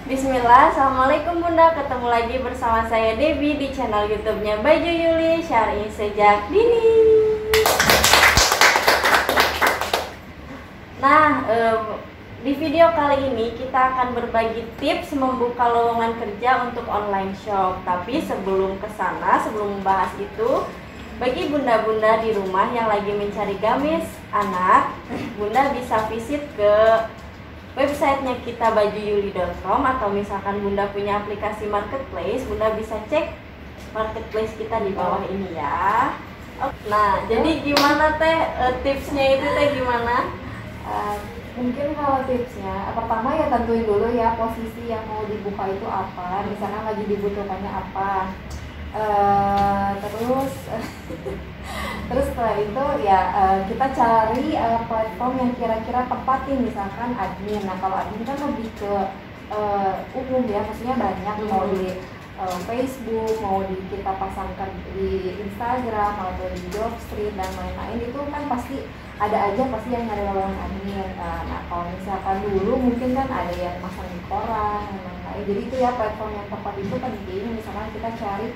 Bismillah, Assalamualaikum Bunda. Ketemu lagi bersama saya Debbie di channel YouTube-nya Baju Yuli Syari Sejak Dini. Nah, di video kali ini kita akan berbagi tips membuka lowongan kerja untuk online shop. Tapi sebelum kesana, sebelum membahas itu, bagi bunda-bunda di rumah yang lagi mencari gamis anak, Bunda bisa visit ke websitenya kita bajuyuli.com, atau misalkan Bunda punya aplikasi marketplace, Bunda bisa cek marketplace kita di bawah ini ya. Nah, jadi gimana teh tipsnya itu teh gimana? Mungkin kalau tipsnya, pertama ya tentuin dulu ya posisi yang mau dibuka itu apa, misalnya lagi dibutuhkannya apa. Terus setelah itu ya kita cari platform yang kira-kira tepat nih, misalkan admin. Nah kalau admin kan lebih ke umum ya, maksudnya banyak, mau di Facebook, mau kita pasangkan di Instagram atau di Jobstreet dan lain-lain, itu kan pasti ada aja pasti yang nyari lowongan admin. Nah kalau misalkan dulu mungkin kan ada yang masang di koran dan lain-lain, jadi itu ya platform yang tepat itu penting. Misalkan kita cari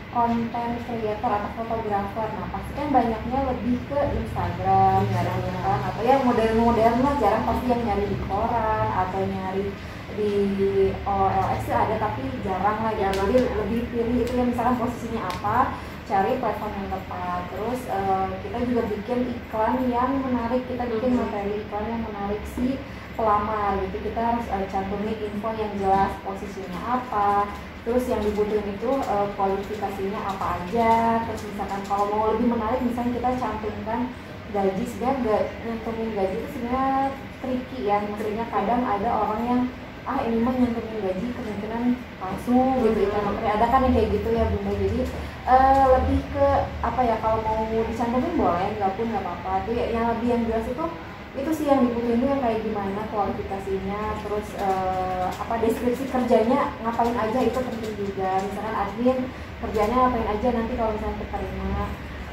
konten creator atau fotografer, nah pasti kan banyaknya lebih ke Instagram, jarang-jarang, atau yang modern-modern lah, jarang pasti yang nyari di koran atau nyari di OLX sih ada tapi jarang lah ya. Jadi lebih pilih itu yang misalkan posisinya apa, cari platform yang tepat. Terus kita juga bikin iklan yang menarik, kita bikin materi iklan yang menarik si pelamar gitu. Kita harus cantumin info yang jelas, posisinya apa, terus yang dibutuhin itu kualifikasinya apa aja. Terus misalkan kalau mau lebih menarik, misalnya kita cantumkan gaji. Sebenarnya nyantumin gaji itu sebenarnya tricky ya, maksudnya kadang ada orang yang ini mah nyantumin gaji kemungkinan palsu gitu ya. Makanya ada kan yang kayak gitu ya Bunda. Jadi lebih ke apa ya, kalau mau dicantumin boleh, nggak pun nggak apa-apa. Itu ya, yang lebih yang jelas itu sih yang dibutuhin, yang kayak gimana kualifikasinya, terus deskripsi kerjanya ngapain aja itu penting juga. Misalkan admin kerjanya ngapain aja nanti kalau misalnya keterima.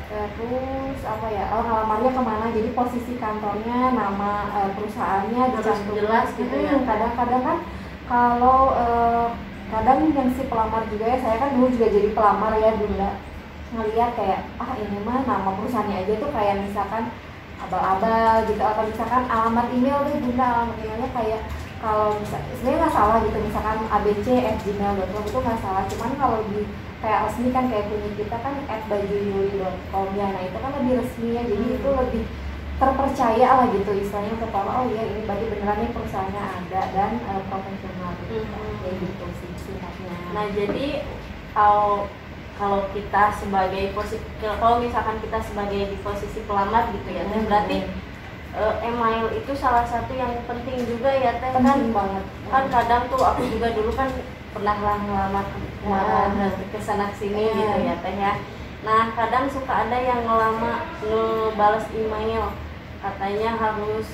Terus ngelamarnya kemana, jadi posisi kantornya, nama perusahaannya dicantum jelas gitu ya. Kadang-kadang kan kalau kadang yang si pelamar juga ya, saya kan dulu juga jadi pelamar ya Bunda, ngeliat kayak ini mah nama perusahaannya aja tuh kayak misalkan abal-abal gitu, atau misalkan alamat email deh Bunda, alamat emailnya kayak, kalau misalnya sebenarnya nggak salah gitu, misalkan abc@gmail.com itu nggak salah, cuman kalau di kayak resmi kan kayak punya kita kan @bajuyuli.com ya, nah itu kan lebih resmi ya, jadi itu lebih terpercaya lah gitu istilahnya, untuk kalau oh ya ini berarti beneran nih perusahaannya ada dan profesional gitu. Kayak gitu sih singkatnya. Nah jadi kalau kita sebagai kalau misalkan kita sebagai di posisi pelamar gitu ya, berarti email itu salah satu yang penting juga ya teh. Penting banget. Kan kadang tuh aku juga dulu kan pernah lah ngelamar kesana sini gitu ya teh ya. Nah kadang suka ada yang ngebales email, katanya harus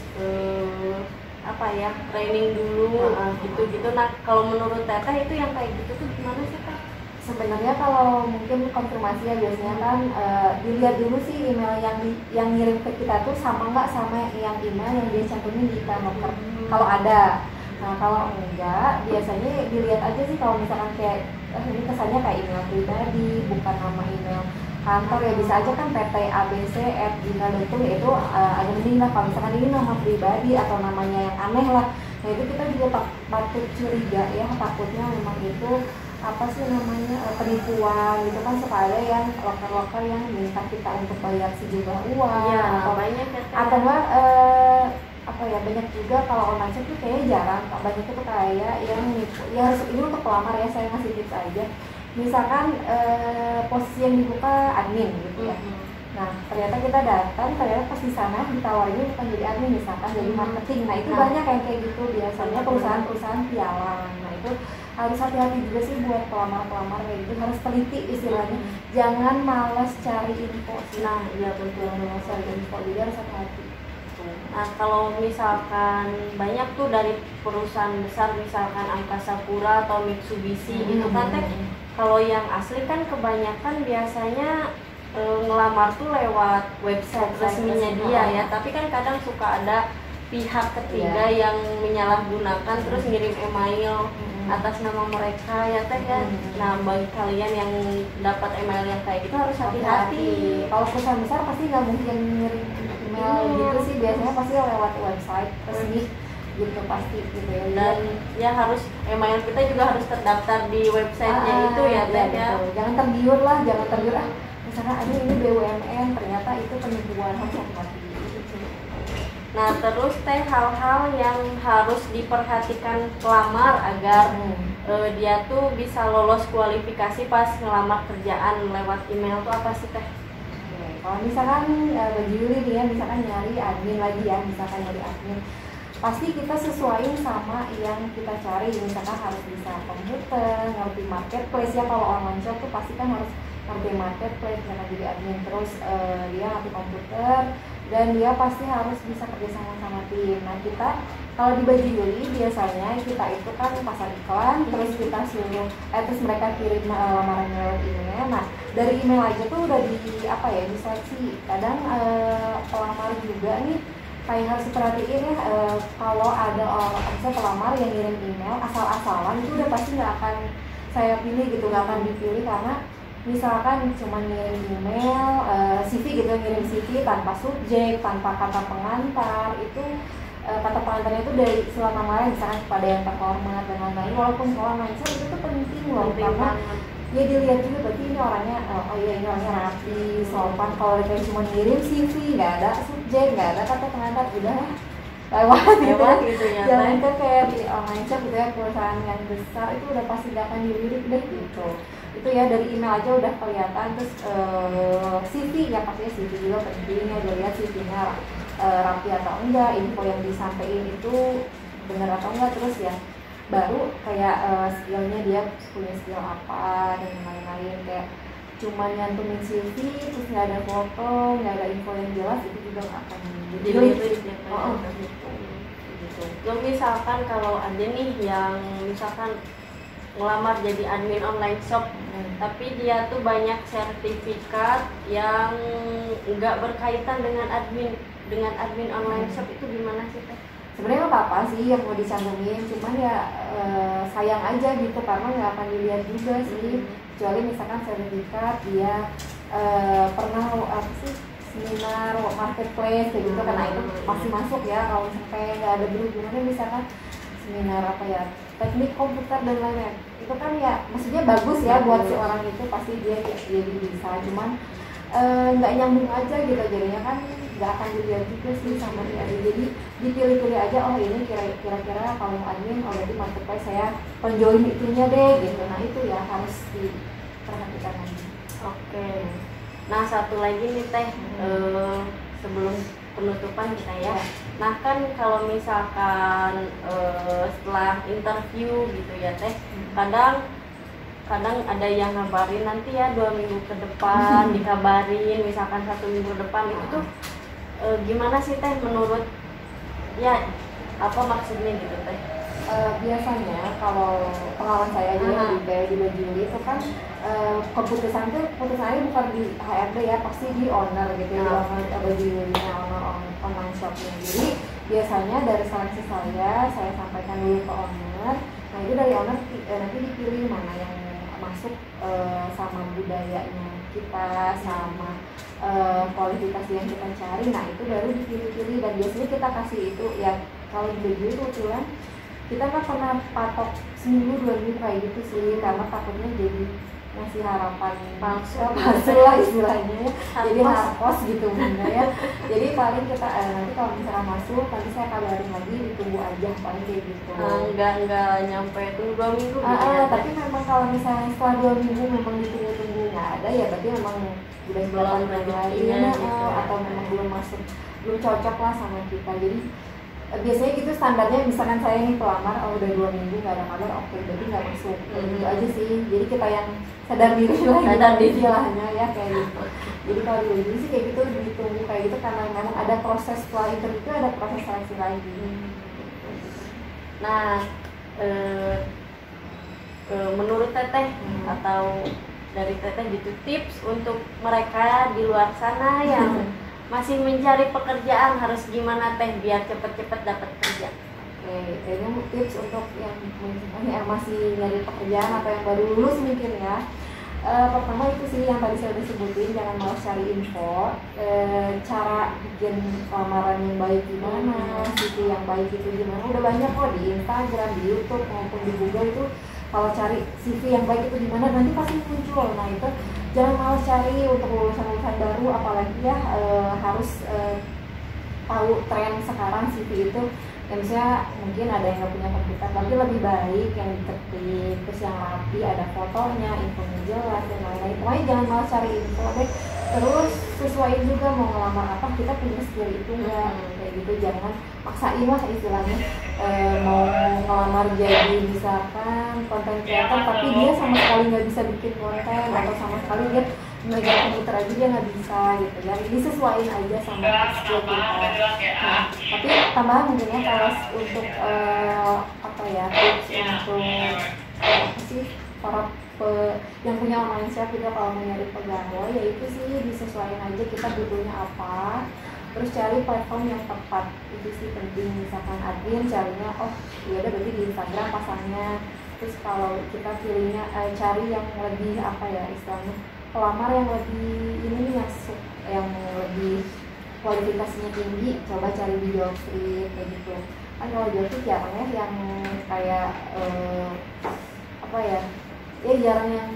training dulu gitu. Nah kalau menurut teteh itu yang kayak gitu tuh gimana sih teh? Sebenarnya kalau mungkin konfirmasi ya biasanya kan dilihat dulu sih email yang ngirim ke kita tuh sama nggak sama yang email yang dia cantumin di iklan loker, kalau ada. Nah kalau enggak, biasanya dilihat aja sih, kalau misalkan kayak ini kesannya kayak email pribadi, bukan nama email kantor ya, bisa aja kan ppabc@gmail.com, itu agak mending lah. Kalau misalkan ini nama pribadi atau namanya yang aneh lah, nah itu kita juga patut curiga ya, takutnya memang itu penipuan gitu kan. Suka ada yang loker-loker yang minta kita untuk bayar sejumlah uang, atau banyak atau enggak banyak juga kalau online shop tuh kayaknya jarang, banyak itu kayak yang nipu ya. Ini untuk pelamar ya, saya ngasih tips aja. Misalkan posisi yang dibuka admin gitu ya, nah ternyata kita datang, ternyata pas di sana ditawarin bukan jadi admin, misalkan jadi marketing. Nah itu banyak yang kayak gitu biasanya, perusahaan-perusahaan pialang. Nah itu harus hati-hati juga sih buat pelamar-pelamar kayak gitu, harus teliti istilahnya. Jangan malas cari info. Nah iya betul, malas cari info, jadi harus hati-hati. Nah kalau misalkan banyak tuh dari perusahaan besar, misalkan Angkasa Pura atau Mitsubishi gitu kan teh, kalau yang asli kan kebanyakan biasanya ngelamar tuh lewat website resminya dia ya, tapi kan kadang suka ada pihak ketiga yang menyalahgunakan terus ngirim email atas nama mereka ya teh ya. Nah bagi kalian yang dapat email yang kayak gitu harus hati-hati. Kalau perusahaan besar pasti nggak mungkin ngirim email gitu sih, biasanya pasti lewat website resmi gitu pasti gitu ya. Dan ya harus email kita juga harus terdaftar di websitenya itu ya teh ya. Jangan tergiur lah, jangan tergiur misalnya aduh ini BUMN ternyata itu penipuan, harus hati-hati. Nah terus teh hal-hal yang harus diperhatikan pelamar agar dia tuh bisa lolos kualifikasi pas ngelamar kerjaan lewat email tuh apa sih teh? Kalau misalkan bagi Yuli nih ya, misalkan nyari admin lagi ya, misalkan nyari admin, pasti kita sesuaiin sama yang kita cari. Misalkan harus bisa komputer, ngerti marketplace ya, kalau online shop tuh pasti kan harus ngerti marketplace, misalkan jadi admin, terus dia ngerti komputer, dan dia pasti harus bisa kerjasama sama tim. Nah kita kalau di Baju Yuli biasanya kita itu kan pasang iklan, terus kita suruh, terus mereka kirim lamaran lewat email. Nah dari email aja tuh udah di apa ya, diseleksi. Kadang pelamar juga nih kayak harus diperhatiin ya, kalau ada misalnya pelamar yang ngirim email asal-asalan itu udah pasti nggak akan saya pilih gitu, nggak akan dipilih. Karena misalkan cuma ngirim email, CV gitu, ngirim CV tanpa subjek, tanpa kata pengantar, itu kata pengantarnya itu dari surat lamaran misalkan kepada yang terhormat dan lain-lain. Walaupun soal mindset itu tuh penting loh, karena ya dilihat juga berarti ini orangnya, oh iya ini orangnya rapi, sopan. Kalau kayak cuma ngirim CV, nggak ada subjek, nggak ada kata pengantar, udah lewat gitu ya. Jangan kan kayak di online shop gitu ya, perusahaan yang besar itu udah pasti nggak akan dilirik deh gitu. Itu ya dari email aja udah kelihatan. Terus CV ya, pastinya CV juga penting ya, dilihat CV-nya rapi atau enggak, info yang disampaikan itu benar atau enggak. Terus ya baru kayak skillnya dia punya skill apa dan lain-lain. Kayak cuma nyantumin CV terus nggak ada foto, nggak ada info yang jelas, itu juga nggak akan dilirik. Lo misalkan kalau ada nih yang misalkan ngelamar jadi admin online shop, tapi dia tuh banyak sertifikat yang nggak berkaitan dengan admin online shop, itu gimana sih teh? Sebenarnya nggak apa-apa sih yang mau dicantumin, cuman ya sayang aja gitu karena nggak akan dilihat juga sih. Kecuali misalkan sertifikat dia pernah apa sih seminar marketplace kayak gitu, karena itu masih masuk ya. Kalau sampai nggak ada berhubungannya misalkan seminar apa ya teknik komputer dan lain-lain, itu kan ya maksudnya bagus ya buat si orang itu, pasti dia jadi bisa. Cuman nggak nyambung aja gitu, jadinya kan nggak akan dilihat juga sih sama dia. Jadi dipilih-pilih aja, oh ini kira-kira kalau admin, oh berarti marketplace saya penjoin itunya deh gitu. Nah itu ya harus diperhatikan lagi. Oke. Nah satu lagi nih teh, sebelum penutupan kita ya. Nah kan kalau misalkan setelah interview gitu ya teh, kadang ada yang ngabarin nanti ya 2 minggu ke depan dikabarin, misalkan 1 minggu depan, itu tuh gimana sih teh menurut ya, apa maksudnya gitu teh? Biasanya kalau pengalaman saya aja di Baju Yuli itu kan keputusannya bukan di HRD ya, pasti di owner gitu ya, owner Baju Yulinya, owner online shopnya. Jadi biasanya dari seleksi saya sampaikan dulu ke owner. Nah itu dari owner nanti dipilih mana yang masuk sama budayanya kita, sama kualifikasi yang kita cari. Nah itu baru dipilih-pilih, dan biasanya kita kasih itu ya. Kalau di Baju itu kebetulan kita kan pernah patok seminggu 2 minggu kayak gitu sih, karena takutnya jadi ngasih harapan palsu lah istilahnya, jadi harpos gitu bunda ya. Jadi paling kita nanti kalau misalnya masuk, nanti saya kabarin lagi, ditunggu aja paling kayak gitu. Enggak nyampe tunggu 2 minggu gitu ya. Tapi memang kalau misalnya setelah 2 minggu memang ditunggu nggak ada ya, berarti memang udah belum rezekinya gitu, atau memang belum cocok lah sama kita. Jadi biasanya gitu standarnya, misalkan saya nih pelamar, udah 2 minggu nggak ada kabar, oke berarti nggak masuk. Gitu aja sih. Jadi kita yang sadar diri lah, sadar diri lahnya ya kayak gitu. Jadi kalau dulu sih kayak gitu ditunggu kayak gitu, karena memang ada proses setelah itu ada proses seleksi lagi. Nah menurut teteh atau dari teteh gitu, tips untuk mereka di luar sana yang masih mencari pekerjaan harus gimana teh biar cepet-cepet dapat kerja? Oke, kayaknya tips untuk yang masih nyari pekerjaan atau yang baru lulus mungkin ya. Pertama itu sih yang tadi saya udah sebutin, jangan malas cari info. Cara bikin lamaran yang baik gimana, CV yang baik itu gimana, udah banyak kok di Instagram, di YouTube maupun di Google itu. Kalau cari CV yang baik itu gimana nanti pasti muncul. Nah itu jangan malas cari untuk lulusan-lulusan baru, apalagi ya harus tahu tren sekarang CV itu. Ya misalnya mungkin ada yang nggak punya komputer, tapi lebih baik yang diketik, terus yang rapi, ada fotonya, infonya jelas dan lain-lain. Pokoknya jangan malas cari info deh. Terus sesuaiin juga mau ngelamar apa, kita punya skill itu nggak, kayak gitu. Jangan paksain lah istilahnya. Mau ngelamar jadi misalkan konten creator tapi dia sama sekali nggak bisa bikin konten, atau sama sekali dia megang komputer aja dia nggak bisa gitu ya. Disesuaiin aja sama skill kita. Nah, tapi tambahan mungkin ya kalau untuk apa ya, tips untuk apa sih para yang punya online shop juga kalau mau nyari pegawai, yaitu sih disesuaikan aja kita butuhnya apa, terus cari platform yang tepat. Itu sih penting. Misalkan admin carinya ya udah berarti di Instagram pasangnya. Terus kalau kita pilihnya cari yang lebih apa ya istilahnya, pelamar yang lebih ini yang lebih kualifikasinya tinggi, coba cari di Jobstreet kayak gitu. Kan kalau Jobstreet jarang ya yang kayak apa ya jarang yang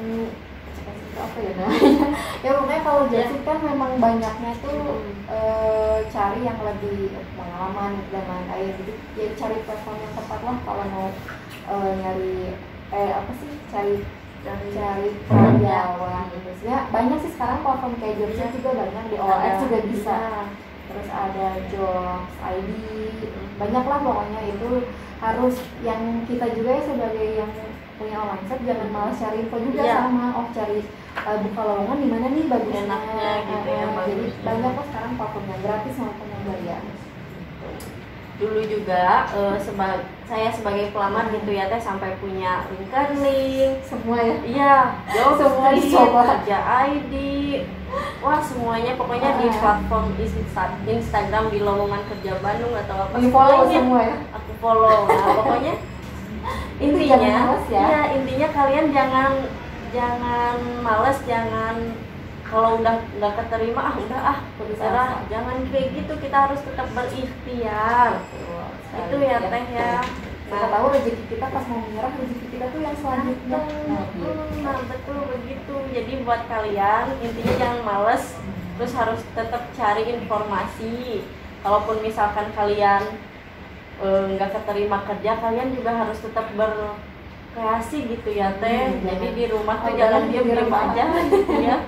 apa ya namanya. Ya pokoknya kalau Jobstreet kan memang banyaknya tuh cari yang lebih pengalaman dan lain-lain. Jadi ya cari platform yang tepat lah kalau mau nyari apa sih cari karyawan gitu. Ya banyak sih sekarang platform kayak Jobstreet juga banyak, di OLX juga bisa. Terus ada Jobs ID, banyak lah pokoknya. Itu harus yang kita juga ya sebagai yang punya online shop jangan malas cari info juga sama cari buka lowongan di mana nih bagusnya enaknya gitu ya. Jadi banyak kok sekarang platform yang gratis maupun yang bayar. Dulu juga saya sebagai pelamar gitu ya teh sampai punya LinkedIn Semua ya? Iya, semua dicoba. kerja ID, wah semuanya pokoknya di platform Instagram, di lowongan kerja Bandung atau apa. Di follow semua ya? Aku follow. Nah, pokoknya intinya intinya kalian jangan males, jangan kalau udah nggak keterima udah jangan kayak gitu. Kita harus tetap berikhtiar. Itu ya teh ya. Kita tahu rezeki kita pas mau menyerah, rezeki kita tuh yang selanjutnya. Nah betul begitu. Jadi buat kalian intinya jangan males, terus harus tetap cari informasi. Kalaupun misalkan kalian nggak keterima kerja, kalian juga harus tetap berkreasi gitu ya teh. Jadi di rumah tuh jangan diam aja gitu ya.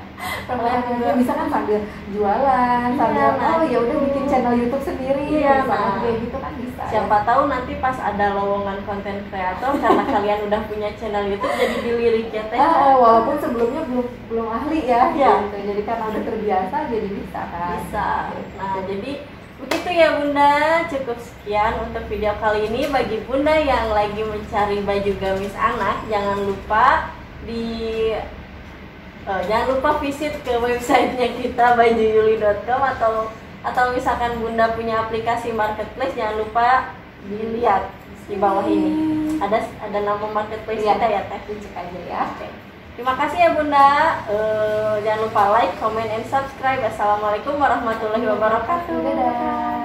Kalian juga bisa kan sambil jualan, sambil ya udah bikin channel YouTube sendiri, kayak gitu kan bisa. Siapa tahu nanti pas ada lowongan konten kreator karena kalian udah punya channel YouTube jadi dilirik ya teh. Walaupun sebelumnya belum ahli ya. Gitu. Jadi karena udah terbiasa jadi bisa kan. Bisa. Nah jadi begitu ya Bunda, cukup sekian untuk video kali ini. Bagi Bunda yang lagi mencari baju gamis anak, jangan lupa visit ke websitenya kita bajuyuli.com atau misalkan Bunda punya aplikasi marketplace, jangan lupa dilihat di bawah ini. Ada nama marketplace kita ya teh, cek aja ya. Terima kasih ya Bunda. Jangan lupa like, comment, and subscribe. Assalamualaikum warahmatullahi wabarakatuh. Dadah.